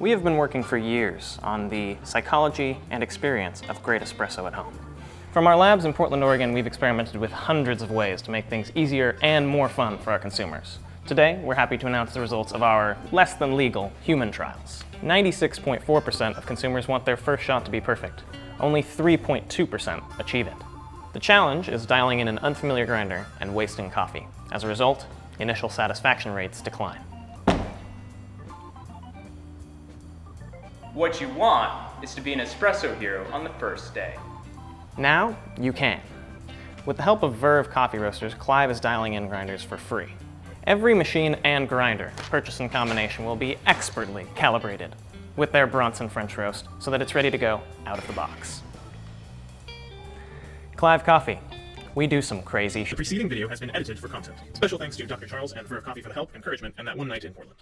We have been working for years on the psychology and experience of great espresso at home. From our labs in Portland, Oregon, we've experimented with hundreds of ways to make things easier and more fun for our consumers. Today, we're happy to announce the results of our less than legal human trials. 96.4% of consumers want their first shot to be perfect. Only 3.2% achieve it. The challenge is dialing in an unfamiliar grinder and wasting coffee. As a result, initial satisfaction rates decline. What you want is to be an espresso hero on the first day. Now, you can. With the help of Verve coffee roasters, Clive is dialing in grinders for free. Every machine and grinder purchased in combination will be expertly calibrated with their Bronson French roast so that it's ready to go out of the box. Clive Coffee. We do some crazy The preceding video has been edited for content. Special thanks to Dr. Charles and Verve Coffee for the help, encouragement, and that one night in Portland.